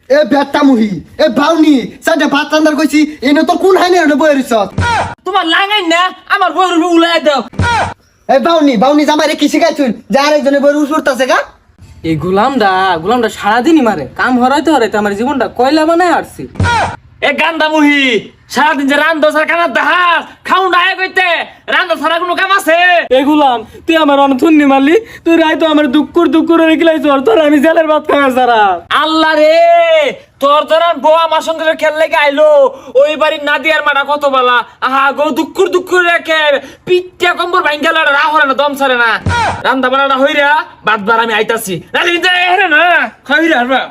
এ বেটা মুহি এ ভাউনি সাইডে ভাত রান্দার কইছি এনে তোর কোন হাইনে রে বইরে সত তোমার লাগাই না আমার বউর উপর উলাই দাও। এ ভাউনি জামাই রে কি শিখাইছুন যে আরেকজনে বইরে উঠতাছে গা। এই গুলামটা সারাদিনই মারে, কাম হরাইতে আমার জীবনটা কয়লা বানায় আসছি। এ গান্দা মুহি সারাদিন যে রান্ধো সারা কানার দাহাস খাউন ডায় কইতে রান্ধো সারা কোনো কাম আছে? এই গুলাম তুই আমার অনথুন্নি মারলি, তুই রাই তো আমার দুঃখুর রেখলাই তোর আমি জেলের ভাত খাওয়া সারা। আল্লাহ রে, তোর তোরান বউ আমার সঙ্গে খেললে আইলো ওই বাড়ির নাদিয়ার মাটা কত বালা। আহা গো দুঃখুর রেখে পিঠটা কম্বর ভাঙ্গা লড়া রা হরে না দম সারে না। রান্দা বাড়াটা হইরা বাদবার আমি আইতাছি না হইরা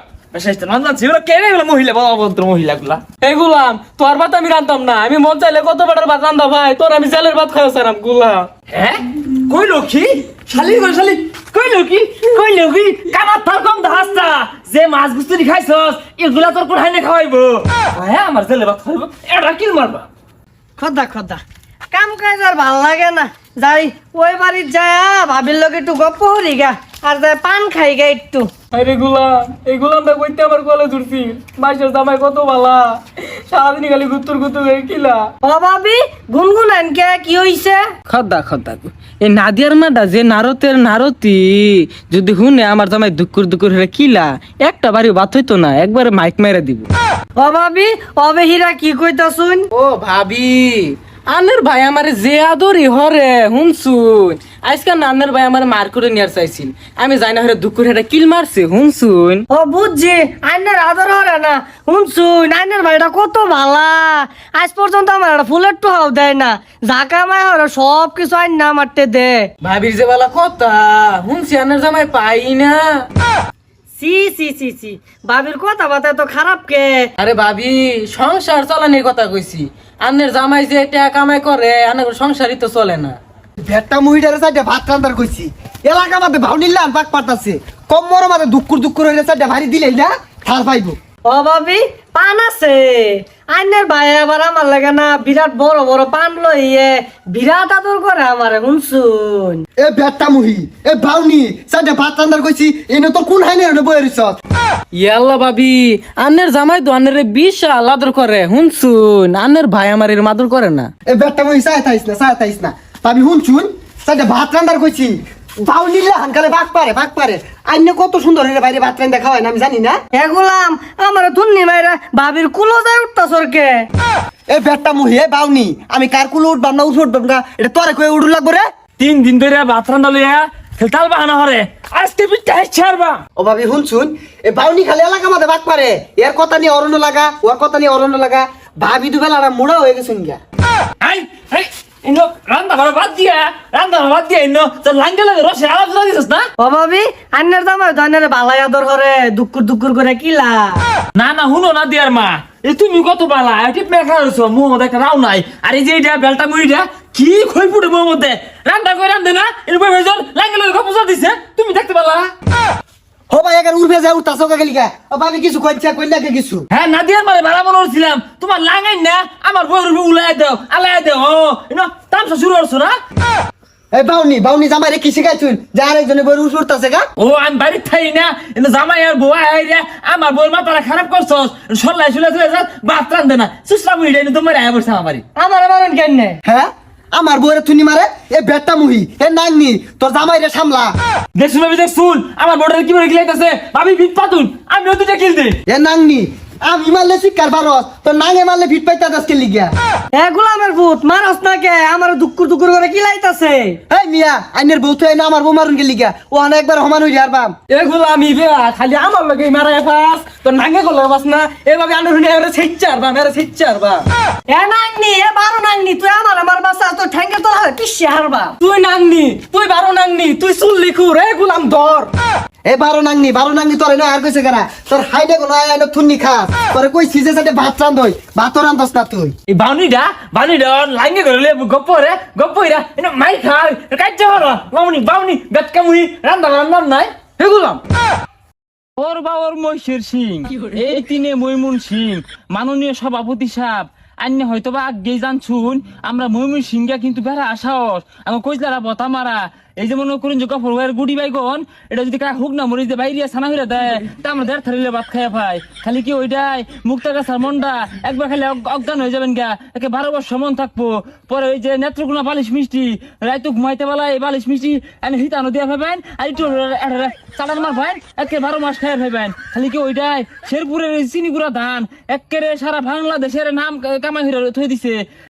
এই গুলাম তোর ভাত আমি রান্ধতাম না, আমি মন চাইলে কত বেটার ভাত রান্ধা ভাই, তোর আমি জেলের ভাত খাওয়া সারাম গুলাম। হ্যাঁ কইলো কি শালি কইলো কি কামার থার কম দাহাস্তা যে মাছ গুস্তুরি খাইছস এগুলা তোর কোন হাইনে খাওয়াইবো? হ্যাঁ আমার জেলে ভাত খাওয়াইবো, এটা কিল মারবা। খদ্দা কাম কাজ আর ভাল লাগে না, যাই ওই বাড়ির যায় ভাবির লোক একটু গপ্প হরি গা আর যাই পান খাই গা একটু। আরে গুলাম এই গুলামটা কইতে আমার কলে ধরছি, মাইশের জামাই কত বালা, সারাদিন খালি গুত্তুর করে কিলা। ও ভাবি গুনগুনান কে কি হইছে? খদ্দা এই নাদিয়ার মাটা যে নারতি যদি হুনে আমার জামাই দুকুর হয়ে কিলা একটা বাড়ি বাত হইতো না, একবারে মাইক মেরে দিব। ও ভাবি অবে হীরা কি কইতাছুন? ও ভাবি আনের ভাই আমার যে আদরি হরে হুনসুন, আজকাল নানের ভাই আমার মার করে নিয়ে চাইছিল, আমি যাই না হরে দুকুর হেটা কিল মারছে হুনসুন। ও বুঝছি আইনের আদর হরে না, শুনছুন আইনের ভাইটা কত ভালা, আজ পর্যন্ত আমার একটা ফুলের টুহাও দেয় না, ঝাঁকা মায় হরে সব কিছু আইন না মারতে দে। ভাবির যে বালা কথা হুনছি আনের জামাই পাই না। সি ভাবির কথা বাতা তো খারাপ কে? আরে ভাবি সংসার চালানোর কথা কইছি, আনের জামাই যে টাকা কামাই করে আনের সংসারই তো চলে না। বেটা মুহিটারে সাইডে ভাত রান্দার কইছি এলাকা মাঝে ভাউনি লান পাক পারতাছে কম্মর মাঝে দুঃখুর হইলে সাইডে ভারী দিলেই না খাল পাইবো। ও ভাবি পান আছে আইনের ভাই আবার আমার লাগে না বিরাট বড় পান লইয়ে বিরাট আদর করে আমারে শুনছুন। এ বেটা মুহি এ ভাউনি সাইডে ভাত রান্দার কইছি এনে তোর কোন হাইনে রে বইরে সত ইয়াল্লা ভাবি আনের জামাই তো আনের বিশাল আদর করে হুনছুন, আনের ভাই আমার এর আদর করে না। এ বেটা মুহি চাইতাইস না ভাবি শুনছুন সাইডে ভাত রান্দার কইছি ভাউনি লান কালে বাক পারে আইনে কত সুন্দর হইরে বাইরে ভাত রান্দা খাওয়ায় না আমি জানি না। এ গোলাম আমার ধুন্নি মাইরা ভাবির কুলো যায় উঠতা সরকে। এ বেটা মুহি এ ভাউনি আমি কার কুলো উঠবাম না উঠবাম না এটা তোরে কই উড়ু লাগবো রে? 3 দিন ধরে ভাত রান্না লইয়া খেলতাল বাহানা হরে আজকে পিঠটা ছাড়বা। ও ভাবি শুনছুন এ ভাউনি খালি এলাকা মাঝে বাক পারে এর কথা নিয়ে অরণ্য লাগা ওর কথা নিয়ে অরণ্য লাগা ভাবি দুবেলা মুড়া হয়ে গেছুন গিয়া। এই ইনো রান্না বাদ দিয়া ইনো তো লাঙ্গে লাগে রসে আলাপ দিছস না? ও ভাবি আইনের জামাই তো আইনের বালাই আদর করে দুকুর করে কিলা। না হুনো না দিয়ার মা এই তুমি কত বালা ঠিক মেখা রইছো মুহ মধ্যে একটা রাও নাই আর এই যে এটা বেলটা মুড়িটা কি খই ফুটে মুহ মধ্যে রান্দে না এর বই ভেজন লাঙ্গে লাগে কপসা দিছে তুমি দেখতে পালা? ও ভাই এখানে উঠবে যা উঠতাছ গেলি গা ও ভাবি কিছু কইছা কইলা কে কিছু হ্যাঁ নাদিয়ার মারে ভাড়া মনে করছিলাম তোমার লাগাই না আমার বউর উপর উলাই দাও আলাই দাও ও ইনো তামসা শুরু করছো না? এই বাউনি জামাই রে কি শিখাইছুন যে আরেকজনে বই উঠতাছে গা? ও আমি বাড়ির থাই না কিন্তু জামাই আর বউ আইরা আমার বউর মাথাটা খারাপ করছস সল্লাই শুলে ভাত রান্ধে না সুসলা মুড়ি তোমার আয়া বসে আমার বাড়ি আমার মারুন কেন? হ্যাঁ আমার বউরে তুনি মারে এ বেটা মুহি এ নাইনি তোর জামাই রে সামলা। দেখছুন ভাবি দেখছুন আমার বউটার কি করে গিলাইতাছে ভাবি ভিত পাতুন আমি ওদিকে কিল দে এ নাংনি আমি মারলে শিকার পারস তোর নাঙে মারলে ভিট পাইতা দাসকে লিগিয়া। এ গোলামের ভূত মারস না কে আমার দুকুর করে কিলাইতাছে? এই মিয়া আইনের বউ তো না আমার বউ মারুন কে লিগিয়া ও আনা একবার সমান হই আর বাম এগুলো আমি খালি আমার লগে মারাই পাস তো নাঙ্গে করলে পাস না এভাবে আন্ডার হুনে এবারে ছিচ্চার বা এ নাংনি এ বারো নাংনি তুই আমার বাসা তো ঠ্যাঙ্গে তোলা হয় পিছিয়ে হারবা। তুই নাংনি তুই বারো নাংনি তুই চুল লিখু রে গুলাম ধর। এ বারো নাংনি তোর না আর কইছে কেনা তোর হাইডে কোন আইনো থুন্নি খা তোরে কইছি যে সাথে ভাত রান্ধই ভাত রান্ধস না তুই। এই বাউনিটা লাঙ্গে করে গপ্পইরা এনে মাই খাই কাজ্জা হলো বাউনি গাটকামুহি রান্না নাই হেগুলাম ওর বাওর মহিষের সিং এই তিনে মইমুন সিং মাননীয় সভাপতি সাহেব আন্য হয়তো বা আগে জানছুন আমরা মইমুন সিংহা কিন্তু বেড়া আসাস আমার কইলারা বতা মারা এই যে মনে করেন যে গফর ভাইয়ের গুড়ি বাইগন এটা যদি কায় হুক না মরিচ দিয়ে বাইরিয়া ছানা হইরা দেয় তা আমরা দেড় থারিলে ভাত খাইয়া পাই খালি কি ওইটাই মুক্তা গাছার মন্ডা একবার খালি অজ্ঞান হয়ে যাবেন গা একে 12 বছর মন থাকবো পরে ওই যে নেত্রকোনা বালিশ মিষ্টি রাইতো ঘুমাইতে বেলা এই বালিশ মিষ্টি এনে হিতানো দিয়া ভাবেন আর একটু চালান মার ভাই একে 12 মাস খাইয়া ভাবেন খালি কি ওইটাই শেরপুরের চিনি গুড়া ধান একেরে সারা বাংলাদেশের নাম কামাই হইরা থই দিছে